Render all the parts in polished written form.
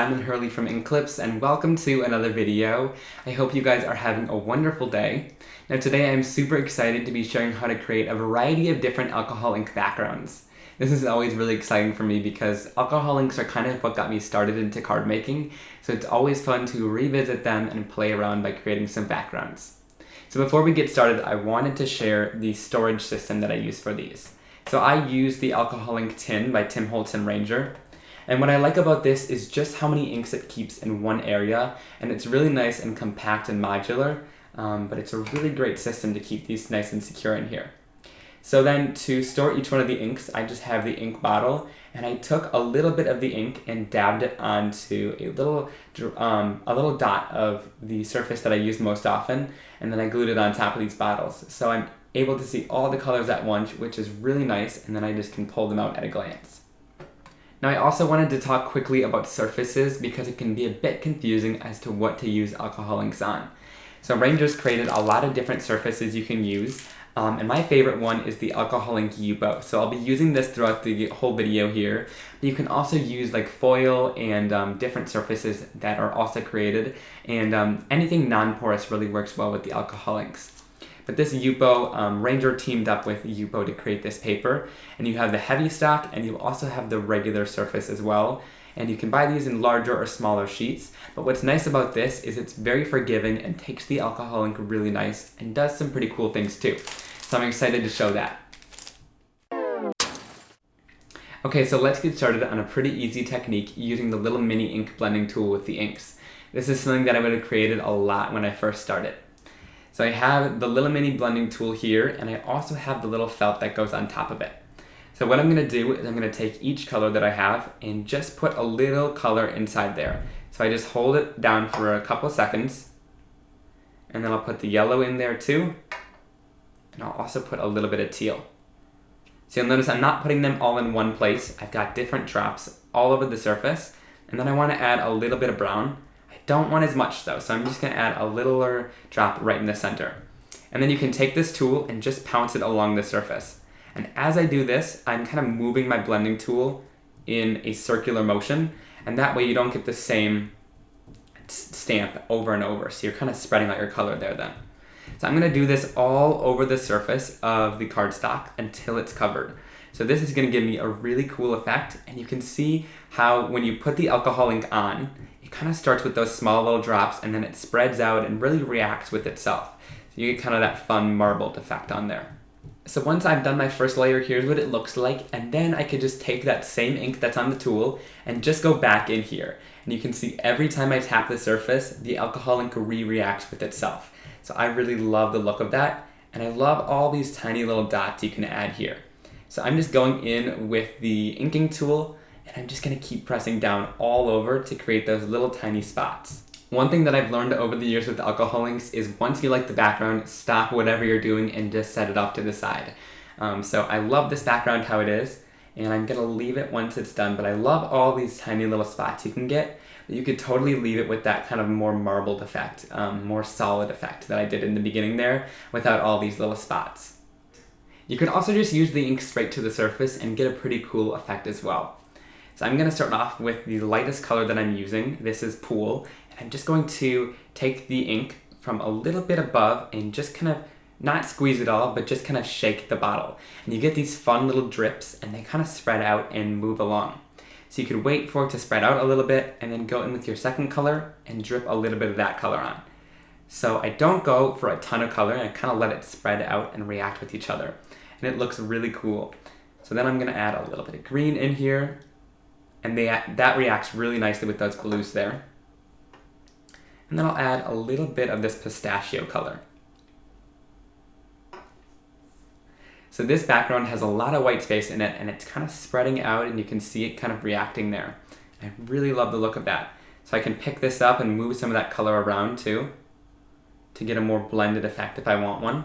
I'm Hurley from Inklipse, and welcome to another video. I hope you guys are having a wonderful day. Now today I'm super excited to be showing how to create a variety of different alcohol ink backgrounds. This is always really exciting for me because alcohol inks are kind of what got me started into card making, so it's always fun to revisit them and play around by creating some backgrounds. So before we get started, I wanted to share the storage system that I use for these. So I use the alcohol ink tin by Holtz and Ranger. And what I like about this is just how many inks it keeps in one area, and it's really nice and compact and modular, but it's a really great system to keep these nice and secure in here. So then to store each one of the inks, I just have the ink bottle, and I took a little bit of the ink and dabbed it onto a little dot of the surface that I use most often, and then I glued it on top of these bottles. So I'm able to see all the colors at once, which is really nice, and then I just can pull them out at a glance. Now I also wanted to talk quickly about surfaces because it can be a bit confusing as to what to use alcohol inks on. So Ranger's created a lot of different surfaces you can use, and my favorite one is the alcohol ink Yupo. So I'll be using this throughout the whole video here, but you can also use like foil and different surfaces that are also created, and anything non-porous really works well with the alcohol inks. But this Yupo, Ranger teamed up with Yupo to create this paper, and you have the heavy stock and you also have the regular surface as well, and you can buy these in larger or smaller sheets. But what's nice about this is it's very forgiving and takes the alcohol ink really nice and does some pretty cool things too. So I'm excited to show that. Okay, so let's get started on a pretty easy technique using the little mini ink blending tool with the inks. This is something that I would have created a lot when I first started. So I have the little mini blending tool here, and I also have the little felt that goes on top of it. So what I'm going to do is I'm going to take each color that I have and just put a little color inside there. So I just hold it down for a couple seconds, and then I'll put the yellow in there too, and I'll also put a little bit of teal. So you'll notice I'm not putting them all in one place. I've got different drops all over the surface, and then I want to add a little bit of brown. Don't want as much though, so I'm just going to add a littler drop right in the center. And then you can take this tool and just pounce it along the surface. And as I do this, I'm kind of moving my blending tool in a circular motion, and that way you don't get the same stamp over and over, so you're kind of spreading out your color there then. So I'm going to do this all over the surface of the cardstock until it's covered. So this is going to give me a really cool effect, and you can see how when you put the alcohol ink on, it kind of starts with those small little drops and then it spreads out and really reacts with itself. So you get kind of that fun marbled effect on there. So once I've done my first layer, here's what it looks like, and then I could just take that same ink that's on the tool and just go back in here. And you can see every time I tap the surface, the alcohol ink re-reacts with itself. So I really love the look of that, and I love all these tiny little dots you can add here. So I'm just going in with the inking tool, and I'm just going to keep pressing down all over to create those little tiny spots. One thing that I've learned over the years with alcohol inks is once you like the background, stop whatever you're doing and just set it off to the side. So I love this background how it is, and I'm going to leave it once it's done, but I love all these tiny little spots you can get. You could totally leave it with that kind of more marbled effect, more solid effect that I did in the beginning there without all these little spots. You can also just use the ink straight to the surface and get a pretty cool effect as well. So I'm going to start off with the lightest color that I'm using. This is Pool. And I'm just going to take the ink from a little bit above and just kind of not squeeze it all, but just kind of shake the bottle. And you get these fun little drips, and they kind of spread out and move along. So you could wait for it to spread out a little bit and then go in with your second color and drip a little bit of that color on. So I don't go for a ton of color, and I kind of let it spread out and react with each other. And it looks really cool. So then I'm going to add a little bit of green in here, and that reacts really nicely with those blues there. And then I'll add a little bit of this pistachio color. So this background has a lot of white space in it, and it's kind of spreading out, and you can see it kind of reacting there. I really love the look of that. So I can pick this up and move some of that color around too to get a more blended effect if I want one.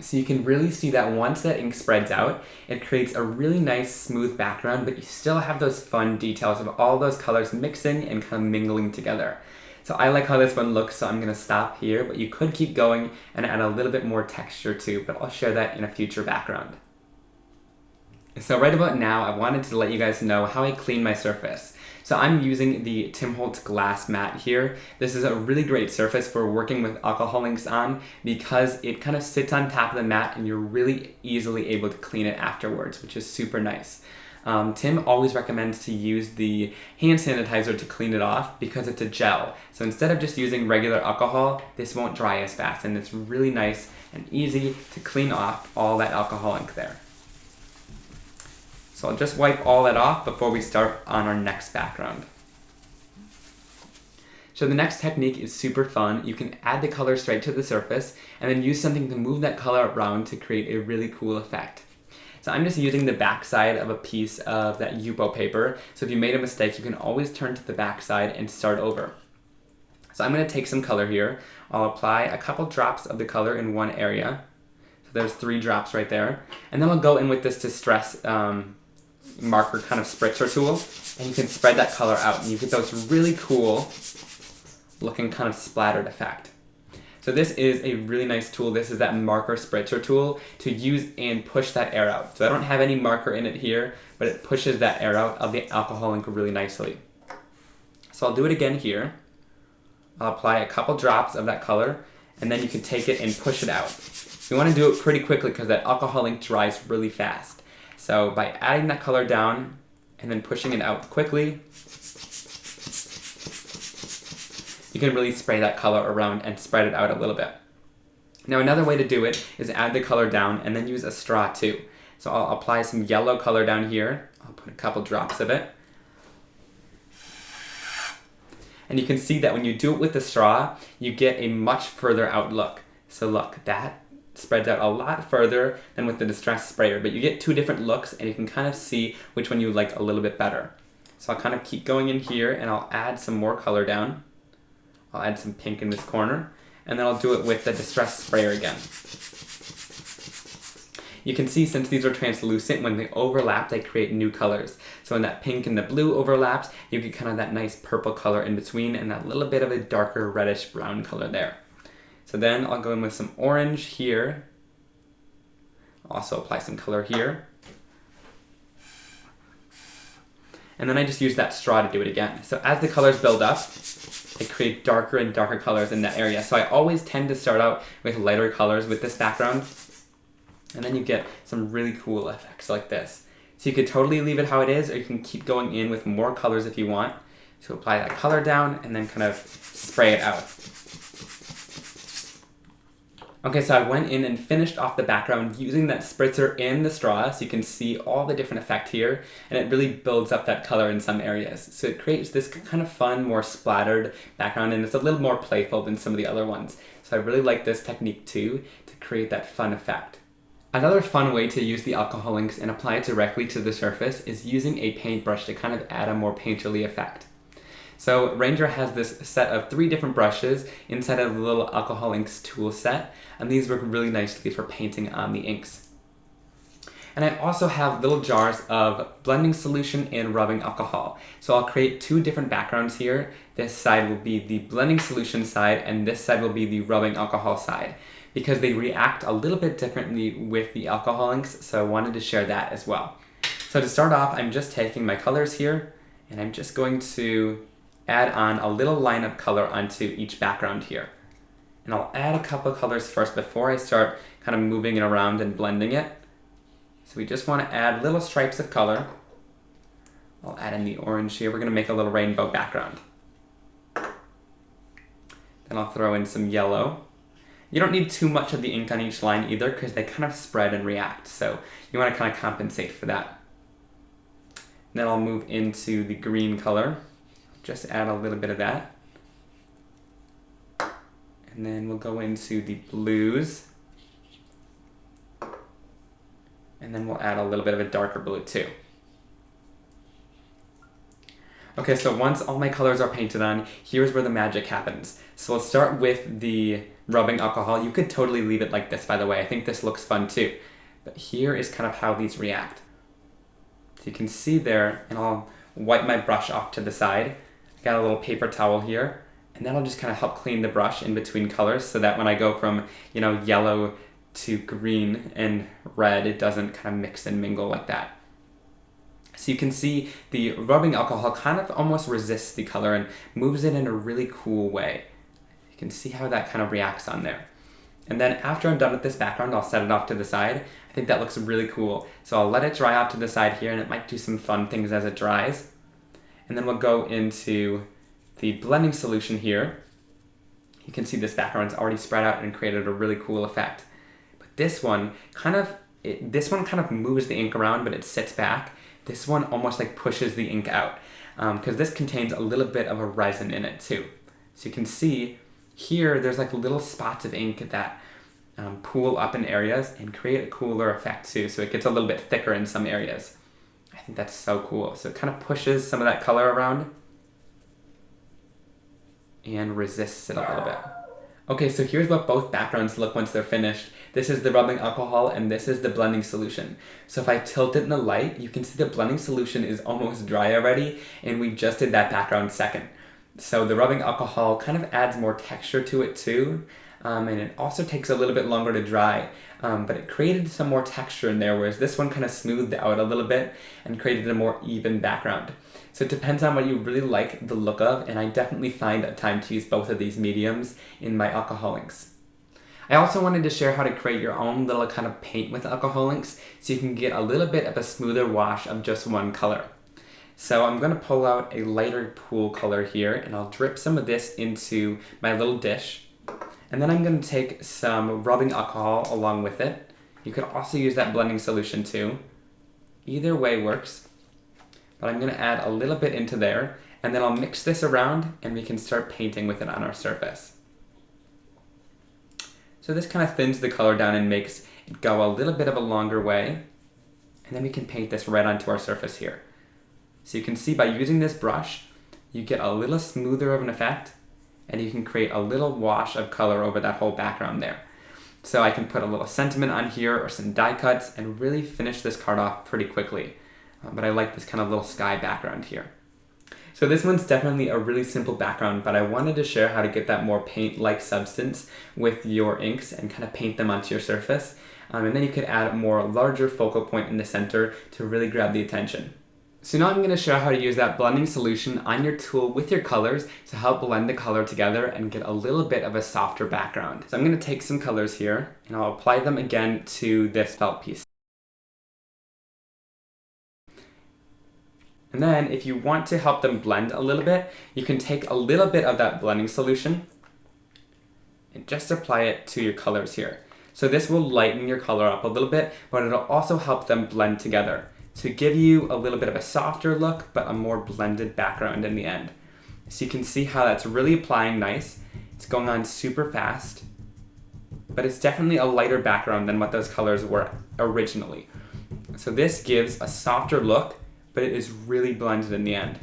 So you can really see that once that ink spreads out, it creates a really nice smooth background, but you still have those fun details of all those colors mixing and kind of mingling together. So I like how this one looks, so I'm going to stop here, but you could keep going and add a little bit more texture too, but I'll share that in a future background. So right about now, I wanted to let you guys know how I clean my surface. So I'm using the Tim Holtz glass mat here. This is a really great surface for working with alcohol inks on because it kind of sits on top of the mat and you're really easily able to clean it afterwards, which is super nice. Tim always recommends to use the hand sanitizer to clean it off because it's a gel. So instead of just using regular alcohol, this won't dry as fast, and it's really nice and easy to clean off all that alcohol ink there. So I'll just wipe all that off before we start on our next background. So the next technique is super fun. You can add the color straight to the surface and then use something to move that color around to create a really cool effect. So I'm just using the back side of a piece of that Yupo paper. So if you made a mistake, you can always turn to the back side and start over. So I'm going to take some color here. I'll apply a couple drops of the color in one area. So there's 3 drops right there. And then I'll go in with this Distress marker kind of spritzer tool. And you can spread that color out. And you get those really cool looking kind of splattered effect. So this is a really nice tool. This is that marker spritzer tool to use and push that air out. So I don't have any marker in it here, but it pushes that air out of the alcohol ink really nicely. So I'll do it again here. I'll apply a couple drops of that color, and then you can take it and push it out. You want to do it pretty quickly because that alcohol ink dries really fast. So by adding that color down and then pushing it out quickly, you can really spray that color around and spread it out a little bit. Now another way to do it is add the color down and then use a straw too. So I'll apply some yellow color down here. I'll put a couple drops of it. And you can see that when you do it with the straw, you get a much further out look. So look, that spreads out a lot further than with the Distress sprayer, but you get 2 different looks and you can kind of see which one you like a little bit better. So I'll kind of keep going in here and I'll add some more color down. I'll add some pink in this corner, and then I'll do it with the Distress sprayer again. You can see since these are translucent, when they overlap, they create new colors. So when that pink and the blue overlaps, you get kind of that nice purple color in between and that little bit of a darker reddish brown color there. So then I'll go in with some orange here. Also apply some color here. And then I just use that straw to do it again. So as the colors build up, they create darker and darker colors in that area. So I always tend to start out with lighter colors with this background. And then you get some really cool effects like this. So you could totally leave it how it is, or you can keep going in with more colors if you want. So apply that color down and then kind of spray it out. Okay, so I went in and finished off the background using that spritzer and the straw, so you can see all the different effect here, and it really builds up that color in some areas. So it creates this kind of fun, more splattered background, and it's a little more playful than some of the other ones. So I really like this technique too, to create that fun effect. Another fun way to use the alcohol inks and apply it directly to the surface is using a paintbrush to kind of add a more painterly effect. So Ranger has this set of 3 different brushes inside of the little alcohol inks tool set, and these work really nicely for painting on the inks. And I also have little jars of blending solution and rubbing alcohol. So I'll create 2 different backgrounds here. This side will be the blending solution side, and this side will be the rubbing alcohol side, because they react a little bit differently with the alcohol inks, so I wanted to share that as well. So to start off, I'm just taking my colors here, and I'm just going to add on a little line of color onto each background here. And I'll add a couple of colors first before I start kind of moving it around and blending it. So we just want to add little stripes of color. I'll add in the orange here. We're going to make a little rainbow background. Then I'll throw in some yellow. You don't need too much of the ink on each line either because they kind of spread and react. So you want to kind of compensate for that. Then I'll move into the green color. Just add a little bit of that. And then we'll go into the blues. And then we'll add a little bit of a darker blue too. Okay, so once all my colors are painted on, here's where the magic happens. So we'll start with the rubbing alcohol. You could totally leave it like this, by the way. I think this looks fun too. But here is kind of how these react. So you can see there, and I'll wipe my brush off to the side. I got a little paper towel here, and that'll just kind of help clean the brush in between colors so that when I go from, yellow to green and red, it doesn't kind of mix and mingle like that. So you can see the rubbing alcohol kind of almost resists the color and moves it in a really cool way. You can see how that kind of reacts on there. And then after I'm done with this background, I'll set it off to the side. I think that looks really cool. So I'll let it dry off to the side here, and it might do some fun things as it dries. And then we'll go into the blending solution here. You can see this background's already spread out and created a really cool effect. But this one kind of moves the ink around, but it sits back. This one almost like pushes the ink out because this contains a little bit of a resin in it too. So you can see here there's like little spots of ink that pool up in areas and create a cooler effect too. So it gets a little bit thicker in some areas. I think that's so cool. So it kind of pushes some of that color around and resists it a little bit. Okay, so here's what both backgrounds look once they're finished. This is the rubbing alcohol and this is the blending solution. So if I tilt it in the light, you can see the blending solution is almost dry already, and we just did that background second. So the rubbing alcohol kind of adds more texture to it too, and it also takes a little bit longer to dry, but it created some more texture in there, whereas this one kind of smoothed out a little bit and created a more even background. So it depends on what you really like the look of, and I definitely find a time to use both of these mediums in my alcohol inks. I also wanted to share how to create your own little kind of paint with alcohol inks so you can get a little bit of a smoother wash of just one color. So I'm going to pull out a lighter pool color here, and I'll drip some of this into my little dish. And then I'm going to take some rubbing alcohol along with it. You could also use that blending solution too. Either way works. But I'm going to add a little bit into there, and then I'll mix this around and we can start painting with it on our surface. So this kind of thins the color down and makes it go a little bit of a longer way. And then we can paint this right onto our surface here. So you can see by using this brush, you get a little smoother of an effect, and you can create a little wash of color over that whole background there. So I can put a little sentiment on here or some die cuts and really finish this card off pretty quickly. But I like this kind of little sky background here. So this one's definitely a really simple background, but I wanted to share how to get that more paint-like substance with your inks and kind of paint them onto your surface. And then you could add a more larger focal point in the center to really grab the attention. So now I'm going to show how to use that blending solution on your tool with your colors to help blend the color together and get a little bit of a softer background. So I'm going to take some colors here and I'll apply them again to this felt piece. And then if you want to help them blend a little bit, you can take a little bit of that blending solution and just apply it to your colors here. So this will lighten your color up a little bit, but it'll also help them blend together to give you a little bit of a softer look, but a more blended background in the end. So you can see how that's really applying nice. It's going on super fast, but it's definitely a lighter background than what those colors were originally. So this gives a softer look, but it is really blended in the end.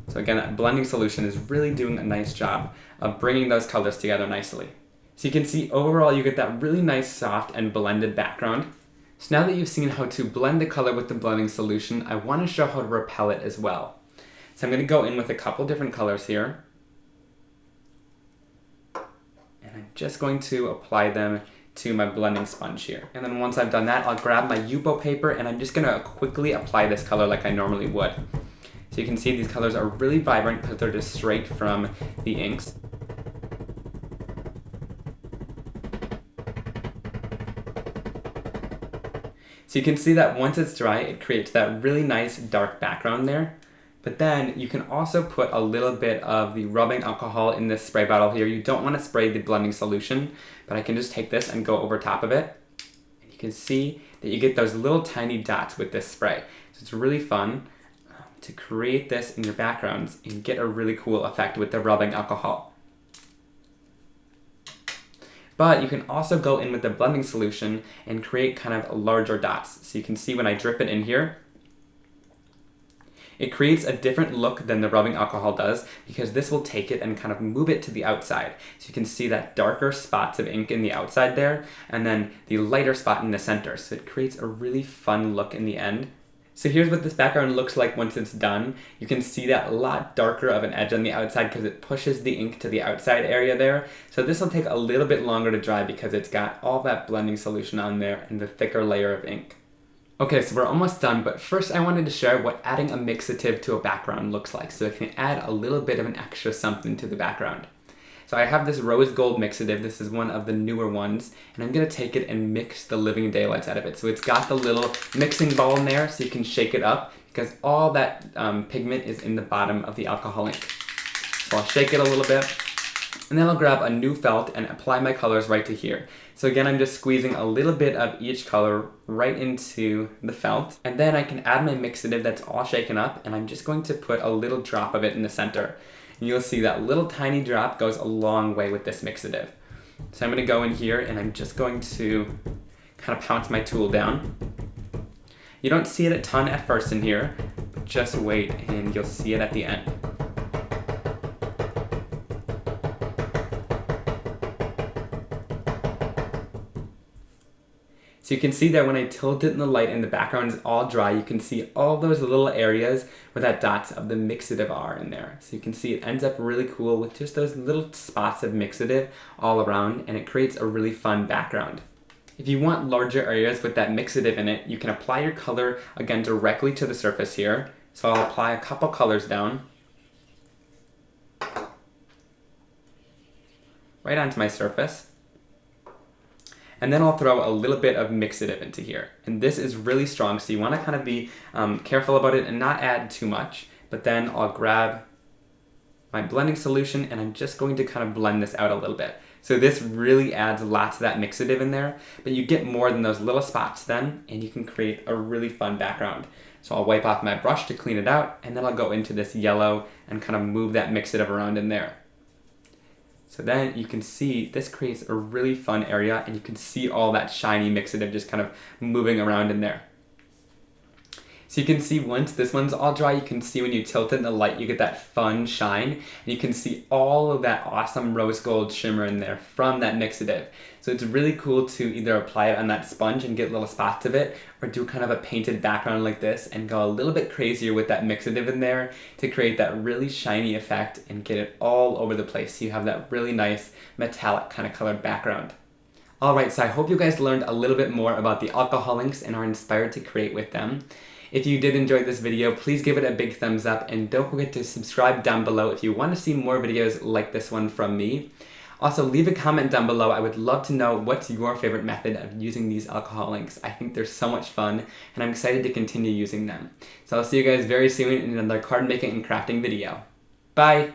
So again, that blending solution is really doing a nice job of bringing those colors together nicely. So you can see overall you get that really nice soft and blended background. So now that you've seen how to blend the color with the blending solution, I want to show how to repel it as well. So I'm going to go in with a couple different colors here. And I'm just going to apply them to my blending sponge here. And then once I've done that, I'll grab my Yupo paper and I'm just going to quickly apply this color like I normally would. So you can see these colors are really vibrant because they're just straight from the inks. So you can see that once it's dry, it creates that really nice dark background there. But then you can also put a little bit of the rubbing alcohol in this spray bottle here. You don't want to spray the blending solution, but I can just take this and go over top of it. And you can see that you get those little tiny dots with this spray. So it's really fun to create this in your backgrounds and get a really cool effect with the rubbing alcohol. But you can also go in with the blending solution and create kind of larger dots. So you can see when I drip it in here, it creates a different look than the rubbing alcohol does because this will take it and kind of move it to the outside. So you can see that darker spots of ink in the outside there and then the lighter spot in the center. So it creates a really fun look in the end. So here's what this background looks like once it's done. You can see that a lot darker of an edge on the outside because it pushes the ink to the outside area there. So this will take a little bit longer to dry because it's got all that blending solution on there and the thicker layer of ink. Okay, so we're almost done, but first I wanted to share what adding a mixative to a background looks like, so it can add a little bit of an extra something to the background. So I have this rose gold mixative. This is one of the newer ones, and I'm gonna take it and mix the living daylights out of it. So it's got the little mixing ball in there, so you can shake it up, because all that pigment is in the bottom of the alcohol ink. So I'll shake it a little bit, and then I'll grab a new felt and apply my colors right to here. So again, I'm just squeezing a little bit of each color right into the felt, and then I can add my mixative that's all shaken up, and I'm just going to put a little drop of it in the center. And you'll see that little tiny drop goes a long way with this mixative. So I'm gonna go in here and I'm just going to kind of pounce my tool down. You don't see it a ton at first in here, but just wait and you'll see it at the end. So you can see that when I tilt it in the light and the background is all dry, you can see all those little areas where that dots of the mixative are in there. So you can see it ends up really cool with just those little spots of mixative all around, and it creates a really fun background. If you want larger areas with that mixative in it, you can apply your color again directly to the surface here. So I'll apply a couple colors down, right onto my surface. And then I'll throw a little bit of mixative into here. And this is really strong, so you want to kind of be careful about it and not add too much. But then I'll grab my blending solution and I'm just going to kind of blend this out a little bit. So this really adds lots of that mixative in there, but you get more than those little spots then, and you can create a really fun background. So I'll wipe off my brush to clean it out, and then I'll go into this yellow and kind of move that mixative around in there. So then you can see this creates a really fun area, and you can see all that shiny mixative just kind of moving around in there. So you can see once this one's all dry, you can see when you tilt it in the light, you get that fun shine, and you can see all of that awesome rose gold shimmer in there from that mixative. So it's really cool to either apply it on that sponge and get little spots of it, or do kind of a painted background like this and go a little bit crazier with that mixative in there to create that really shiny effect and get it all over the place so you have that really nice metallic kind of colored background. Alright, so I hope you guys learned a little bit more about the alcohol inks and are inspired to create with them. If you did enjoy this video, please give it a big thumbs up, and don't forget to subscribe down below if you want to see more videos like this one from me. Also, leave a comment down below. I would love to know what's your favorite method of using these alcohol inks. I think they're so much fun, and I'm excited to continue using them. So I'll see you guys very soon in another card making and crafting video. Bye!